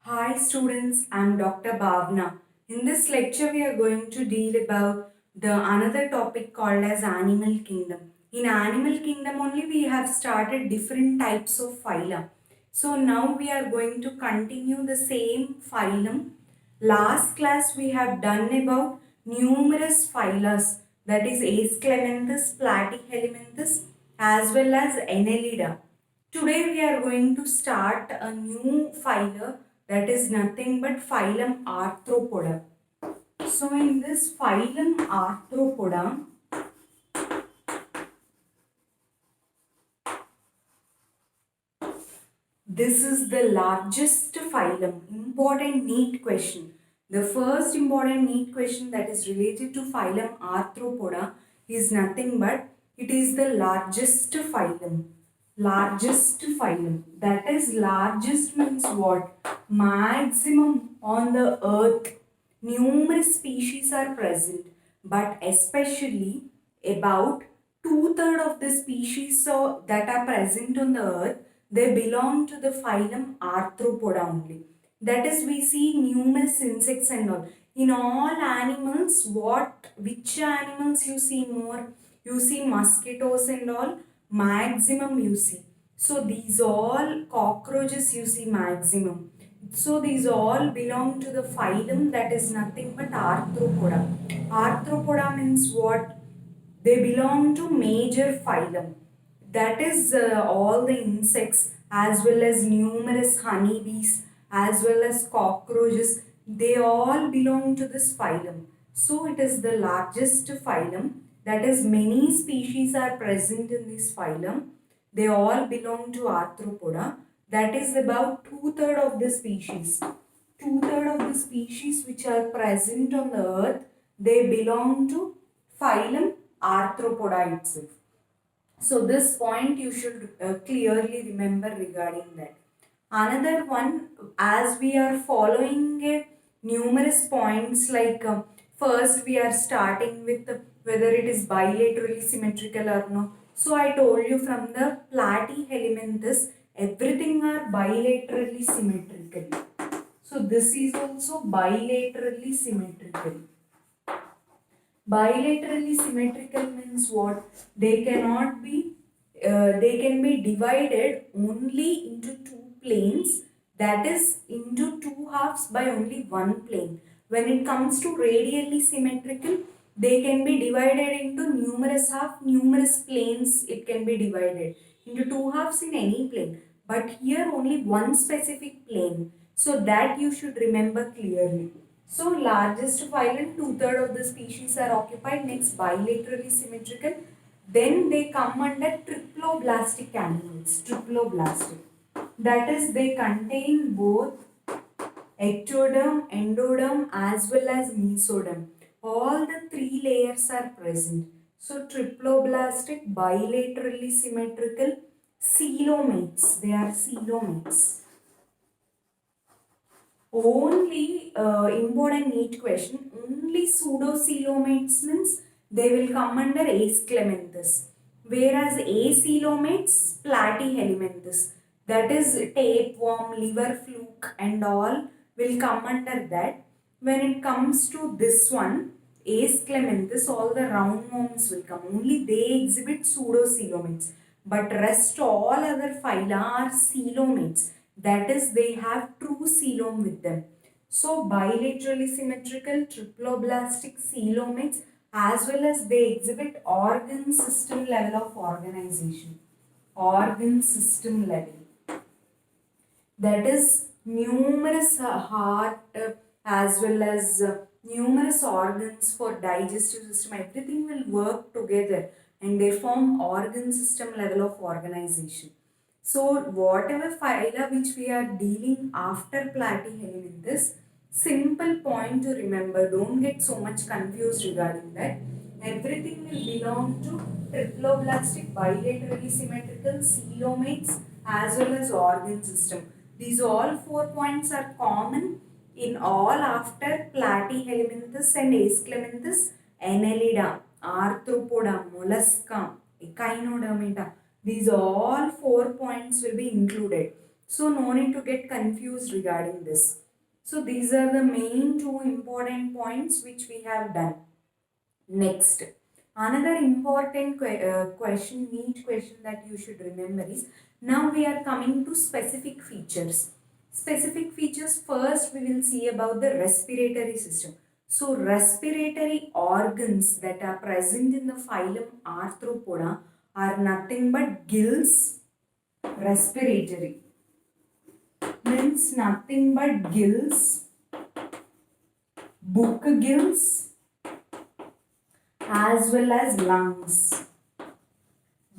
Hi students, I am Dr. Bhavana. In this lecture we are going to deal about the another topic called as animal kingdom. In animal kingdom only we have started different types of phyla. So now we are going to continue the same phylum. Last class we have done about numerous phyla, that is Aschelanthes, Platyhelminthes as well as Annelida. Today we are going to start a new phylum, that is nothing but phylum Arthropoda. So in this phylum Arthropoda, this is the largest phylum. Important NEET question. The first important NEET question that is related to phylum Arthropoda is nothing but it is the largest phylum. Largest phylum. That is largest means what? Maximum on the earth. Numerous species are present, but especially about two-thirds of the species that are present on the earth, they belong to the phylum Arthropoda only. That is, we see numerous insects and all. In all animals, which animals you see more? You see mosquitoes and all, maximum you see. So these all cockroaches you see maximum. So these all belong to the phylum that is nothing but Arthropoda. Arthropoda means what? They belong to major phylum. That is all the insects as well as numerous honeybees as well as cockroaches. They all belong to this phylum. So it is the largest phylum. That is many species are present in this phylum. They all belong to Arthropoda. That is about two-thirds of the species. Two-thirds of the species which are present on the earth, they belong to phylum Arthropoda itself. So this point you should clearly remember regarding that. Another one, as we are following numerous points like first we are starting with whether it is bilaterally symmetrical or no. So I told you from the platyhelminthes, everything are bilaterally symmetrical. So this is also bilaterally symmetrical. Bilaterally symmetrical means what? They can be divided only into two planes, that is into two halves by only one plane. When it comes to radially symmetrical, they can be divided into numerous planes it can be divided into two halves in any plane. But here only one specific plane. So that you should remember clearly. So largest phylum, two-thirds of the species are occupied. Next, bilaterally symmetrical. Then they come under triploblastic animals. Triploblastic. That is, they contain both ectoderm, endoderm as well as mesoderm. All the three layers are present. So triploblastic, bilaterally symmetrical, coelomates. They are coelomates. Only important NEET question, only pseudocoelomates means they will come under Aschelanthes, whereas acoelomates, platyhelminthes, that is tapeworm, liver fluke and all will come under that. When it comes to this one, Aschelanthes, all the roundworms will come, only they exhibit pseudocoelomates, but rest all other phyla are coelomates. That is, they have true coelom with them. So bilaterally symmetrical triploblastic coelomates as well as they exhibit organ system level of organization. Organ system level. That is numerous heart as well as numerous organs for digestive system. Everything will work together and they form organ system level of organization. So whatever phyla which we are dealing after platyhelminthes, simple point to remember, don't get so much confused regarding that. Everything will belong to triploblastic, bilaterally symmetrical, coelomates as well as organ system. These all 4 points are common in all after platyhelminthes and Aschelanthes, Annelida, Arthropoda, Mollusca, Echinodermata. These all 4 points will be included. So no need to get confused regarding this. So these are the main two important points which we have done. Next, another important question, neat question that you should remember is, now we are coming to specific features. Specific features, first we will see about the respiratory system. So respiratory organs that are present in the phylum Arthropoda are nothing but gills. Respiratory means nothing but gills, book gills, as well as lungs.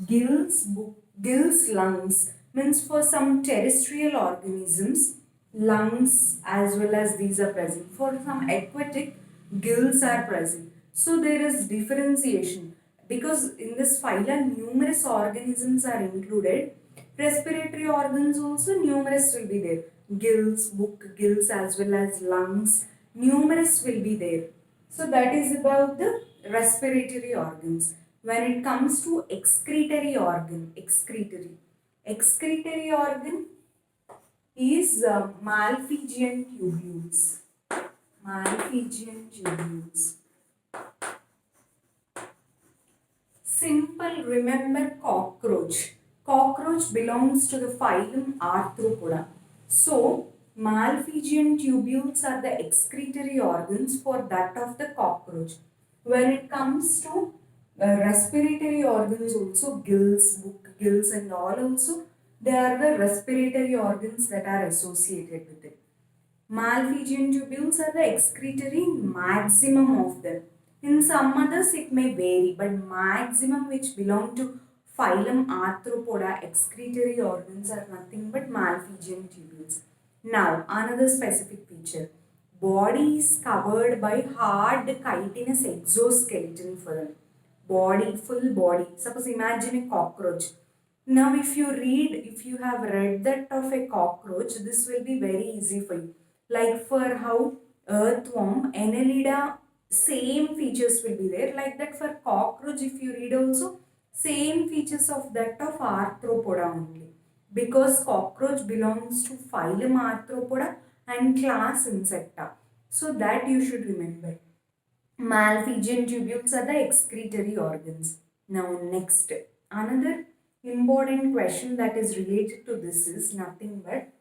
Gills, lungs means for some terrestrial organisms, lungs as well as these are present. For some aquatic, gills are present. So there is differentiation because in this phylum numerous organisms are included. Respiratory organs also numerous will be there. Gills, book gills as well as lungs, numerous will be there. So that is about the respiratory organs. When it comes to excretory organ is Malpighian tubules. Malpighian tubules. Simple, remember cockroach. Cockroach belongs to the phylum Arthropoda. So, Malpighian tubules are the excretory organs for that of the cockroach. When it comes to respiratory organs also, gills, book gills and all also, they are the respiratory organs that are associated with it. Malpighian tubules are the excretory maximum of them. In some others it may vary, but maximum which belong to phylum Arthropoda excretory organs are nothing but Malpighian tubules. Now, another specific feature. Body is covered by hard chitinous exoskeleton for them. Body, full body. Suppose imagine a cockroach. Now if you have read that of a cockroach, this will be very easy for you. Like for how earthworm, annelida, same features will be there. Like that for cockroach, if you read also, same features of that of Arthropoda only. Because cockroach belongs to phylum Arthropoda and class Insecta. So that you should remember. Malpighian tubules are the excretory organs. Now next, another important question that is related to this is nothing but,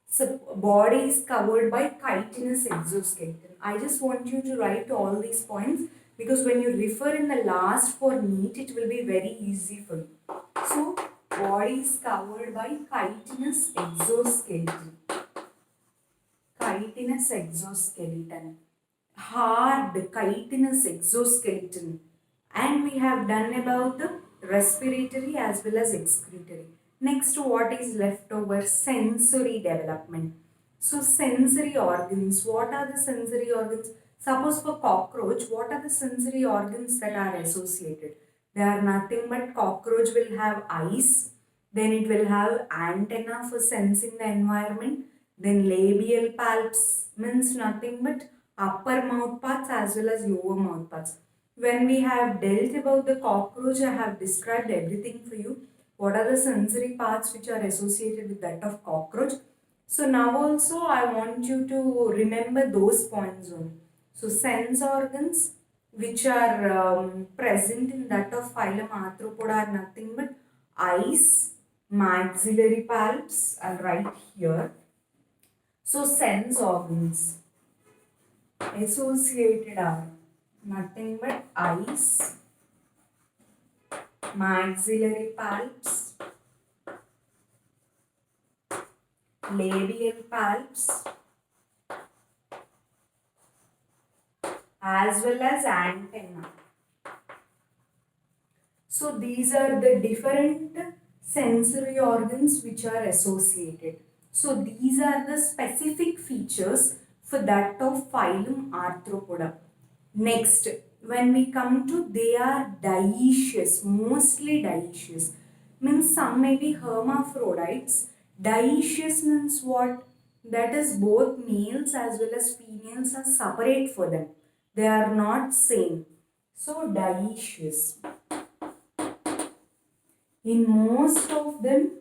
so body is covered by chitinous exoskeleton. I just want you to write all these points because when you refer in the last for NEET, it will be very easy for you. So body is covered by chitinous exoskeleton. Chitinous exoskeleton. Hard chitinous exoskeleton, and we have done about the respiratory as well as excretory. Next, what is left over? Sensory development. So sensory organs, what are the sensory organs? Suppose for cockroach, what are the sensory organs that are associated? They are nothing but cockroach will have eyes, then it will have antenna for sensing the environment, then labial palps means nothing but upper mouth parts as well as lower mouth parts. When we have dealt about the cockroach, I have described everything for you. What are the sensory parts which are associated with that of cockroach? So now also I want you to remember those points only. So sense organs which are present in that of phylum Arthropoda are nothing but eyes, maxillary palps, I'll write here. So sense organs associated are nothing but eyes, maxillary palps, labial palps, as well as antenna. So these are the different sensory organs which are associated. So these are the specific features for that of phylum Arthropoda. Next, when we come to, they are dioecious, mostly dioecious. Means some may be hermaphrodites. Dioecious means what? That is both males as well as females are separate for them. They are not same. So dioecious. In most of them,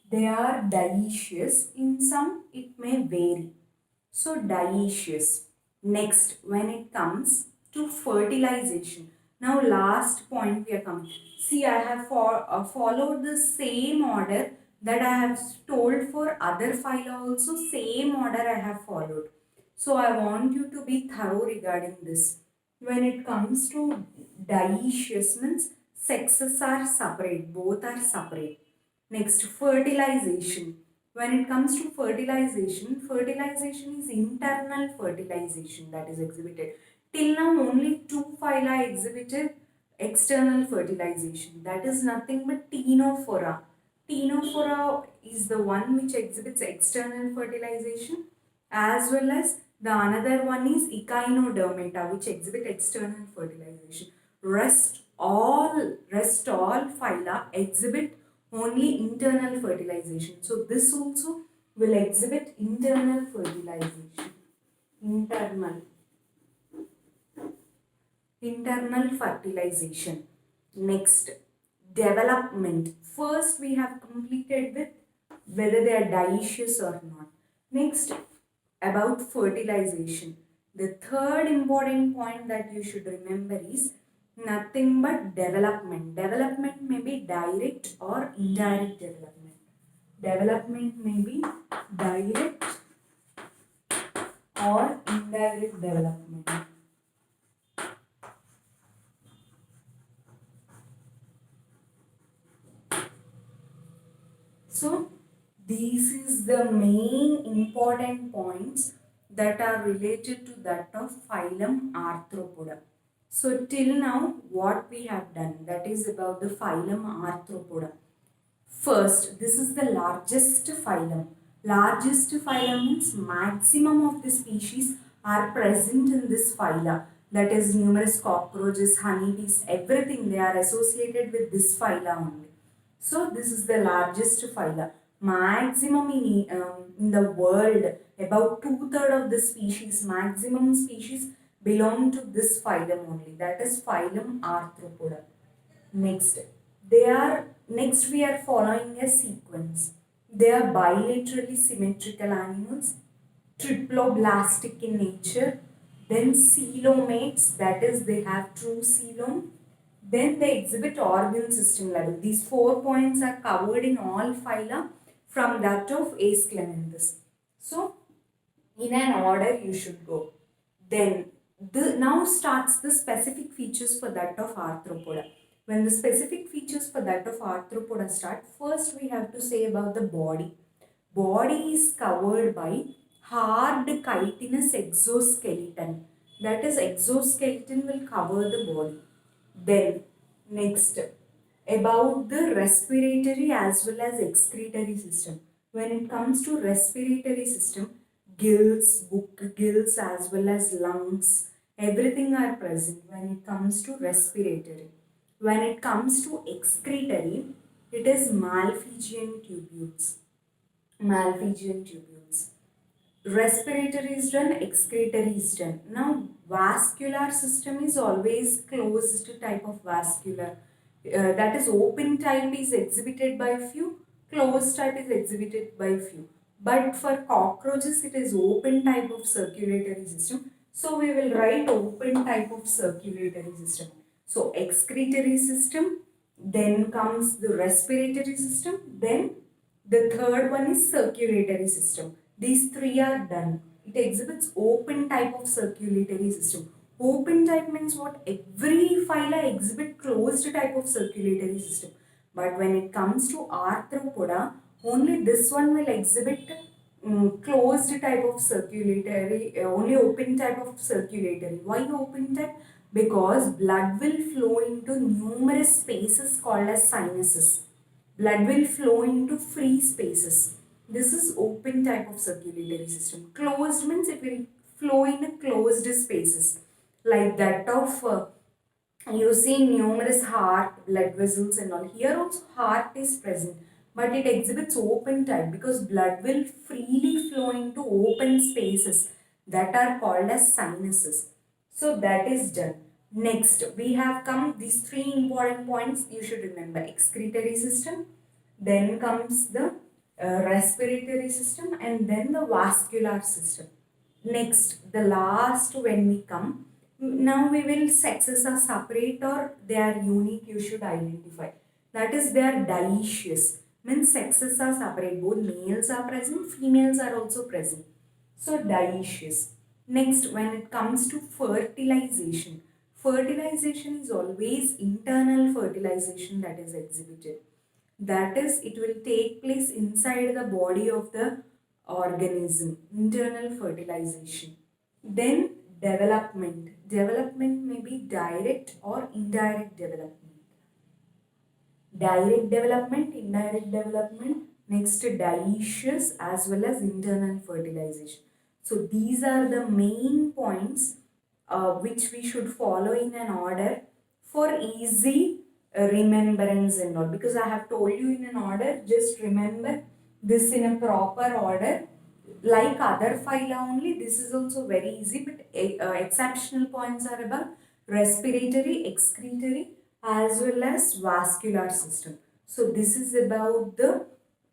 They are dioecious. In some, it may vary. So dioecious. Next, when it comes to fertilization. Now last point we are coming. See, I have followed the same order that I have told for other phyla also. Same order I have followed. So I want you to be thorough regarding this. When it comes to dioecious means sexes are separate. Both are separate. Next, fertilization. When it comes to fertilization, fertilization is internal fertilization that is exhibited. Till now, only two phyla exhibited external fertilization. That is nothing but Ctenophora. Ctenophora is the one which exhibits external fertilization, as well as the another one is Echinodermata, which exhibit external fertilization. Rest all phyla exhibit only internal fertilization. So this also will exhibit internal fertilization. Internal fertilization. Next, development. First we have completed with whether they are dioecious or not. Next, about fertilization. The third important point that you should remember is nothing but development. Development may be direct or indirect development. Development may be direct or indirect development. So these is the main important points that are related to that of phylum Arthropoda. So till now what we have done, that is about the phylum Arthropoda. First, this is the largest phylum. Largest phylum means maximum of the species are present in this phyla. That is numerous cockroaches, honeybees, everything they are associated with this phyla only. So this is the largest phyla. Maximum in the world, about 2/3 of the species, maximum species belong to this phylum only. That is phylum Arthropoda. Next we are following a sequence. They are bilaterally symmetrical animals, triploblastic in nature, then coelomates, that is they have true coelom, then they exhibit organ system level. These 4 points are covered in all phyla from that of Aschelanthes. So in an order you should go. Then now starts the specific features for that of Arthropoda. When the specific features for that of Arthropoda start, first we have to say about the body. Body is covered by hard chitinous exoskeleton. That is, exoskeleton will cover the body. Then next, about the respiratory as well as excretory system. When it comes to respiratory system, gills as well as lungs, everything are present when it comes to respiratory. When it comes to excretory, it is Malpighian tubules. Malpighian tubules. Respiratory is done, excretory is done. Now vascular system is always closed type of vascular. That is, open type is exhibited by few, closed type is exhibited by few. But for cockroaches it is open type of circulatory system. So we will write open type of circulatory system. So excretory system, then comes the respiratory system, then the third one is circulatory system. These three are done. It exhibits open type of circulatory system. Open type means what? Every phyla exhibit closed type of circulatory system. But when it comes to Arthropoda, only this one will exhibit closed type of circulatory, only open type of circulatory. Why open type? Because blood will flow into numerous spaces called as sinuses. Blood will flow into free spaces. This is open type of circulatory system. Closed means it will flow in a closed spaces, like that of you see numerous heart, blood vessels and all. Here also heart is present, but it exhibits open type because blood will freely flow into open spaces that are called as sinuses. So that is done. Next, we have come these three important points you should remember. Excretory system, then comes the respiratory system, and then the vascular system. Next, the last when we come, now we will sexes are separate or they are unique, you should identify. That is, they are dioecious. Means sexes are separate, both males are present, females are also present. So dioecious. Next, when it comes to fertilization, fertilization is always internal fertilization that is exhibited. That is, it will take place inside the body of the organism, internal fertilization. Then development. Development may be direct or indirect development. Direct development, indirect development, next dioecious as well as internal fertilization. So these are the main points which we should follow in an order for easy remembrance and all, because I have told you in an order, just remember this in a proper order. Like other phyla only, this is also very easy, but exceptional points are about respiratory, excretory as well as vascular system. So this is about the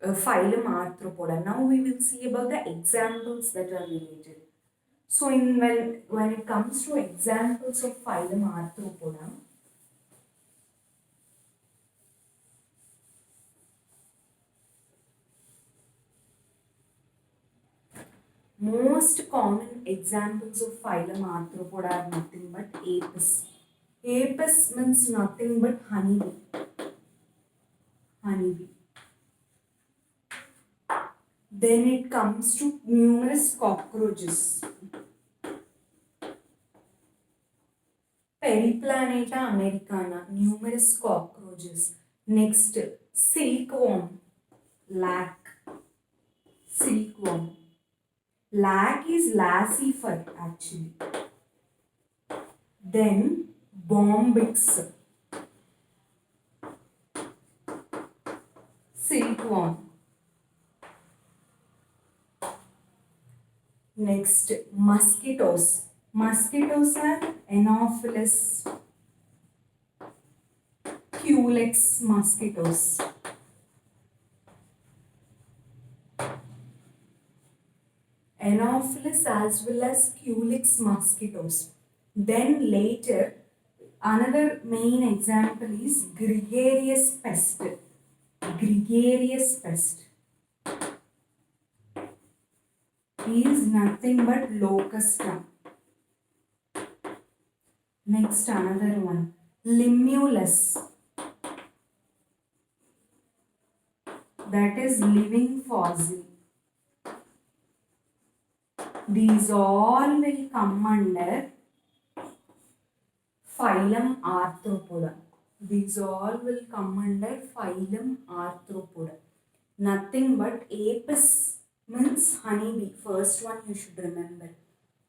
phylum Arthropoda. Now we will see about the examples that are related. So when it comes to examples of phylum Arthropoda, most common examples of phylum Arthropoda are nothing but Apis. Apis means nothing but honeybee. Honeybee. Then it comes to numerous cockroaches. Periplaneta americana, numerous cockroaches. Next, silkworm, lac. Silkworm. Lac is lacifer actually. Then bombyx, silkworm. Next, mosquitoes. Mosquitoes are Anopheles culex mosquitoes. Anopheles as well as culex mosquitoes. Then later, another main example is gregarious pest. Gregarious pest is nothing but locusta. Next, another one, limulus, that is living fossil. These all will come under phylum Arthropoda. These all will come under phylum Arthropoda. Nothing but Apis means honeybee. First one you should remember.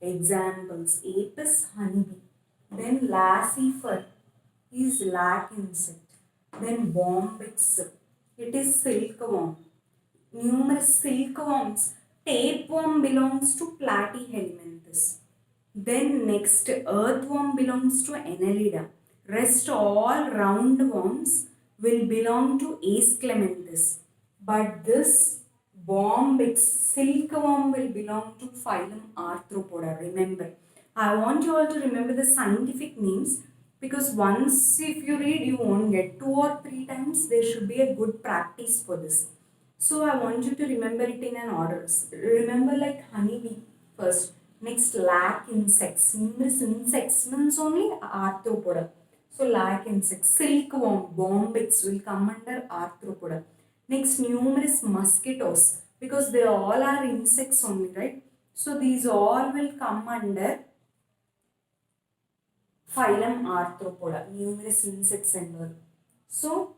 Examples: Apis, honeybee. Then lacifer is lac insect. Then bombyx, it is silkworm. Numerous silkworms. Tapeworm belongs to Platyhelminthes. Then next, earthworm belongs to Annelida. Rest all roundworms will belong to Aschelminthes. But this bombyx, silkworm, will belong to phylum Arthropoda. Remember, I want you all to remember the scientific names, because once if you read, you won't get 2 or 3 times. There should be a good practice for this. So I want you to remember it in an order. Remember like honeybee first. Next, lac insects. Numerous insects means only Arthropoda. So lac insects. Silkworm, bombyx will come under Arthropoda. Next, numerous mosquitoes, because they all are insects only, right? So these all will come under phylum Arthropoda. Numerous insects and all. So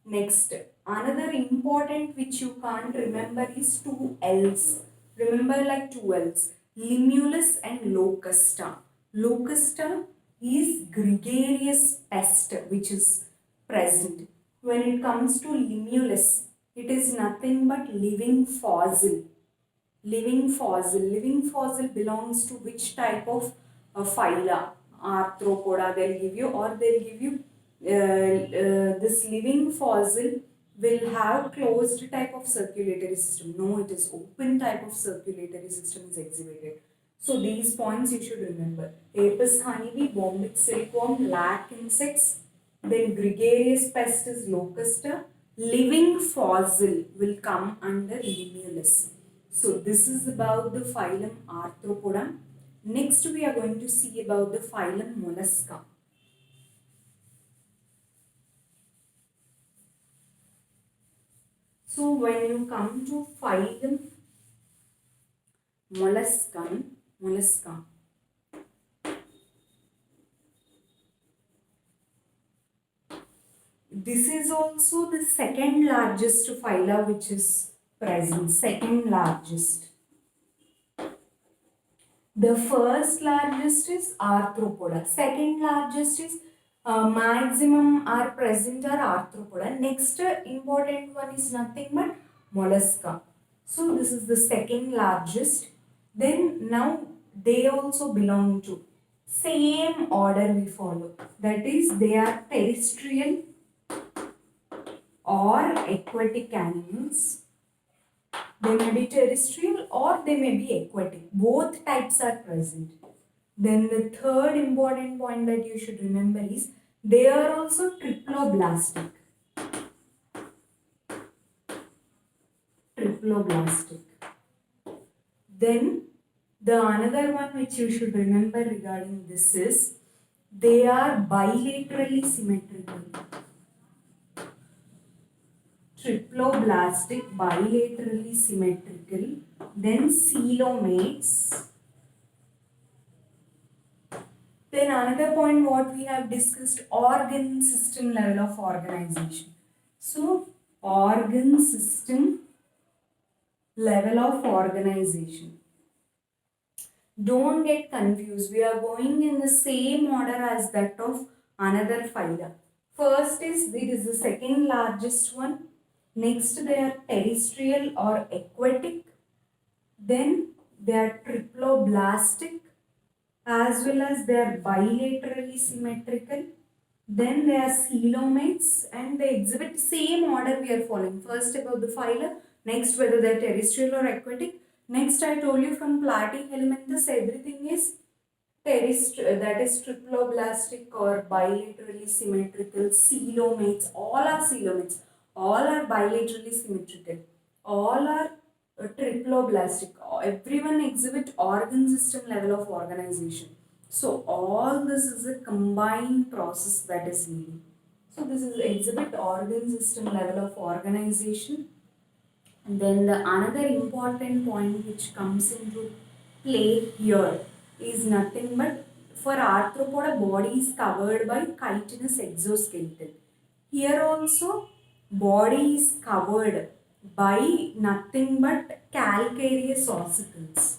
next, another important which you can't remember is 2 L's. Remember like 2 L's. Limulus and locusta. Locusta is gregarious pest which is present. When it comes to limulus, it is nothing but living fossil. Living fossil. Living fossil belongs to which type of phyla? Arthropoda they'll give you, or they'll give you this living fossil will have closed type of circulatory system. No, it is open type of circulatory system is exhibited. So these points you should remember. Apis honeybee, bombic silkworm, lac insects, then gregarious pest is locusta. Living fossil will come under limulus. So this is about the phylum Arthropoda. Next we are going to see about the phylum Mollusca. So when you come to phylum mollusca, this is also the second largest phyla which is present, second largest. The first largest is Arthropoda, second largest is maximum are present are Arthropoda. Next important one is nothing but Mollusca. So this is the second largest. Then now they also belong to same order we follow. That is they are terrestrial or aquatic animals. They may be terrestrial or they may be aquatic. Both types are present. Then the third important point that you should remember is they are also triploblastic. Then the another one which you should remember regarding this is they are bilaterally symmetrical. Triploblastic, bilaterally symmetrical. Then coelomates. Then another point what we have discussed, organ system level of organization. So organ system level of organization. Don't get confused. We are going in the same order as that of another phyla. First is it is the second largest one. Next they are terrestrial or aquatic. Then they are triploblastic as well as they are bilaterally symmetrical. Then they are coelomates and they exhibit same order we are following. First about the phyla, next whether they are terrestrial or aquatic. Next I told you from Platyhelminthes everything is terrestrial, that is triploblastic or bilaterally symmetrical. Coelomates, all are coelomates, all are bilaterally symmetrical, all are triploblastic. Everyone exhibit organ system level of organization. So all this is a combined process that is needed. So this is exhibit organ system level of organization. And then the another important point which comes into play here is nothing but for arthropoda body is covered by chitinous exoskeleton. Here also body is covered by nothing but calcareous ossicles.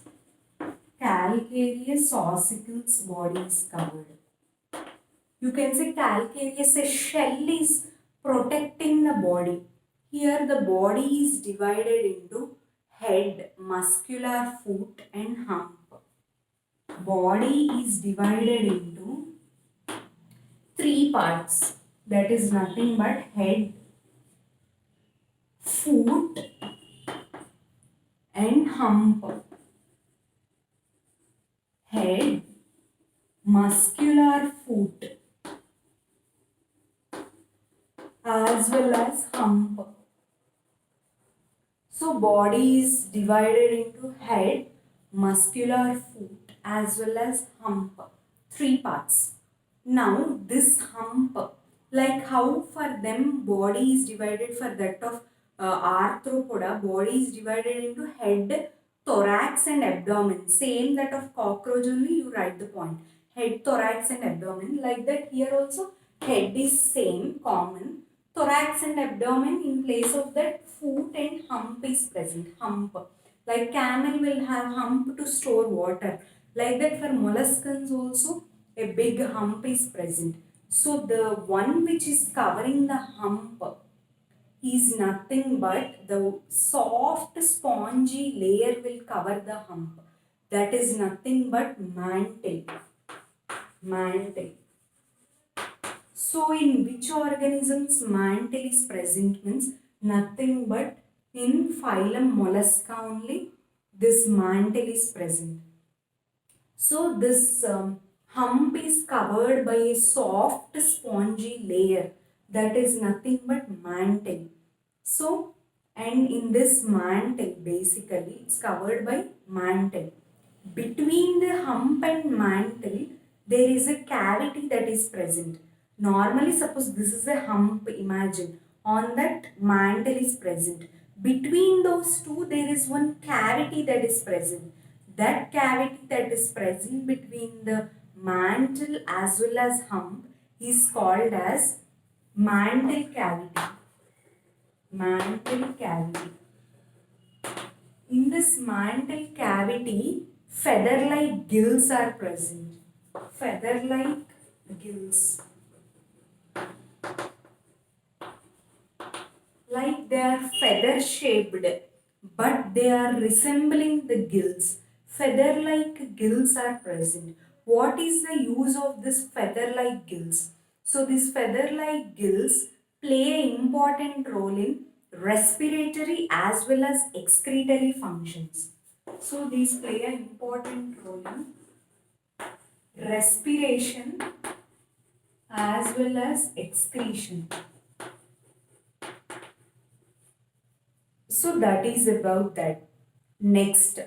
Calcareous ossicles body is covered. You can say calcareous, a shell is protecting the body. Here the body is divided into head, muscular foot and hump. Body is divided into three parts. That is nothing but head, foot and hump. Head, muscular foot as well as hump. So body is divided into head, muscular foot as well as hump. Three parts. Now this hump, like how for them body is divided for that of arthropoda, body is divided into head, thorax and abdomen. Same that of cockroach only you write the point. Head, thorax and abdomen. Like that here also head is same common. Thorax and abdomen, in place of that foot and hump is present. Hump. Like camel will have hump to store water. Like that for molluscans also a big hump is present. So the one which is covering the hump is nothing but the soft spongy layer will cover the hump. That is nothing but mantle. Mantle. So in which organisms mantle is present means Nothing but in phylum Mollusca only this mantle is present. So this hump is covered by a soft spongy layer that is nothing but mantle. So, and in this mantle basically it's covered by mantle. Between the hump and mantle there is a cavity that is present. Normally suppose this is a hump, imagine, on that mantle is present. Between those two there is one cavity that is present. That cavity that is present between the mantle as well as hump is called as mantle cavity. Mantle cavity. In this mantle cavity, feather-like gills are present. Feather-like gills. Like they are feather shaped, but they are resembling the gills. Feather like gills are present. What is the use of this feather like gills? So these feather like gills play an important role in respiratory as well as excretory functions. So these play an important role in respiration as well as excretion. So that is about that. Next,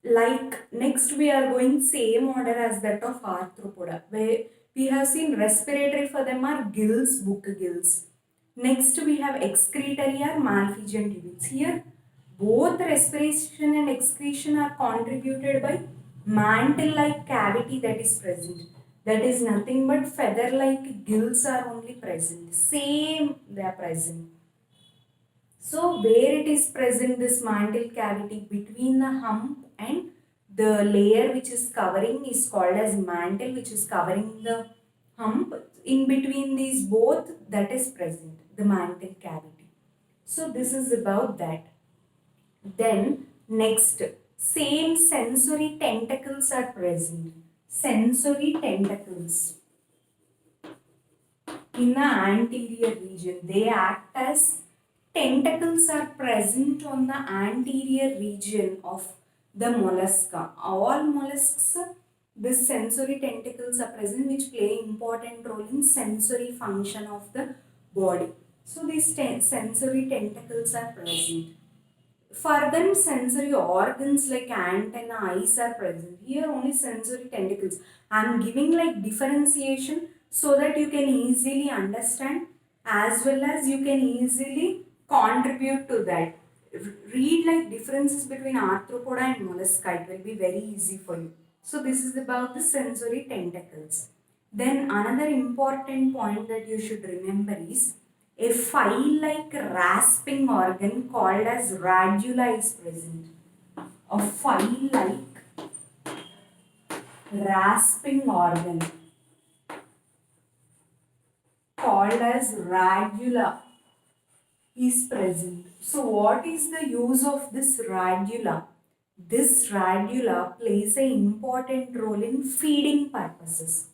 next we are going same order as that of arthropoda, where we have seen respiratory for them are gills, book gills. Next we have excretory or malphizian tubules. Here both respiration and excretion are contributed by mantle-like cavity that is present. That is nothing but feather-like gills are only present. Same they are present. So where it is present, this mantle cavity between the hump and the layer which is covering is called as mantle, which is covering the hump. In between these both, that is present, the mantle cavity. So this is about that. Then next, same sensory tentacles are present. Sensory tentacles in the anterior region. They act as tentacles are present on the anterior region of the mollusca. All mollusks, the sensory tentacles are present which play important role in sensory function of the body. So these sensory tentacles are present. For them, sensory organs like antenna, eyes are present. Here only sensory tentacles. I am giving like differentiation so that you can easily understand as well as you can easily contribute to that. Read like differences between arthropoda and mollusca. It will be very easy for you. So this is about the sensory tentacles. Then another important point that you should remember is a file-like rasping organ called as radula is present. A file-like rasping organ called as radula is present. So what is the use of this radula? This radula plays an important role in feeding purposes.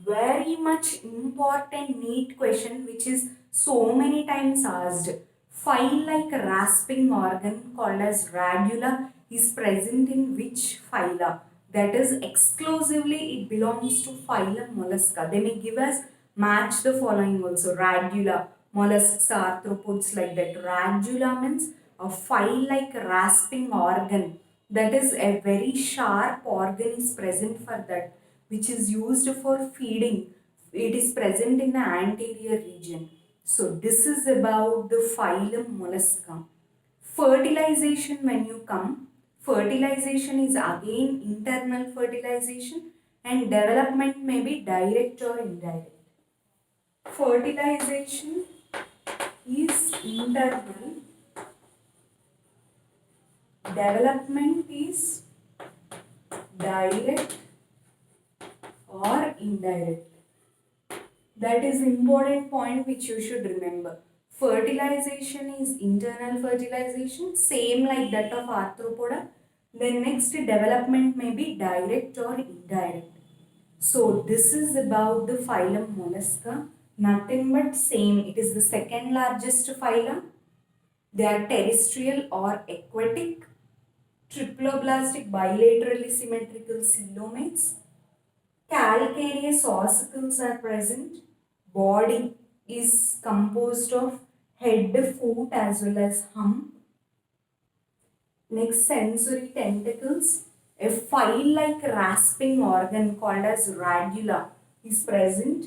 Very much important neat question which is so many times asked. File-like rasping organ called as radula is present in which phyla? That is exclusively it belongs to phylum Mollusca. They may give us match the following also. Radula, mollusks, arthropods like that. Radula means a file-like rasping organ. That is a very sharp organ is present for that, which is used for feeding. It is present in the anterior region. So this is about the phylum Mollusca. Fertilization, when you come, fertilization is again internal fertilization and development may be direct or indirect. Fertilization is internal, development is direct or indirect. That is important point which you should remember. Fertilization is internal fertilization, same like that of arthropoda. Then next development may be direct or indirect. So this is about the phylum Mollusca. Nothing but same. It is the second largest phylum. They are terrestrial or aquatic. Triploblastic bilaterally symmetrical coelomates. Calcareous ossicles are present. Body is composed of head, foot as well as hump. Next, sensory tentacles. A file-like rasping organ called as radula is present.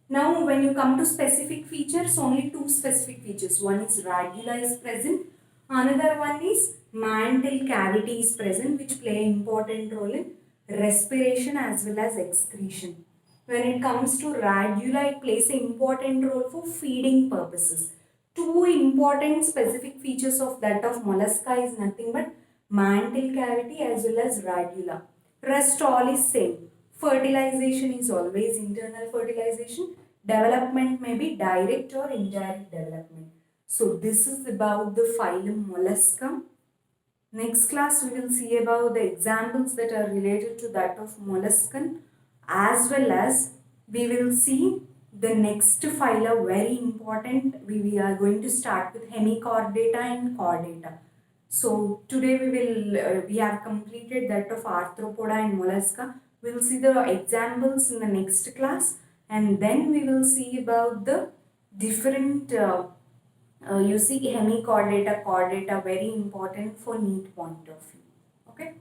Now, when you come to specific features, only two specific features. One is radula is present. Another one is mantle cavity is present, which play an important role in respiration as well as excretion. When it comes to radula, it plays an important role for feeding purposes. Two important specific features of that of mollusca is nothing but mantle cavity as well as radula. Rest all is same. Fertilization is always internal fertilization. Development may be direct or indirect development. So this is about the phylum Mollusca. Next class we will see about the examples that are related to that of molluscan, as well as we will see the next phyla, very important. We are going to start with hemichordata and chordata. So today we have completed that of Arthropoda and Mollusca. We will see the examples in the next class, and then we will see about the different you see hemichordata, chordata, very important for NEET point of view. Okay.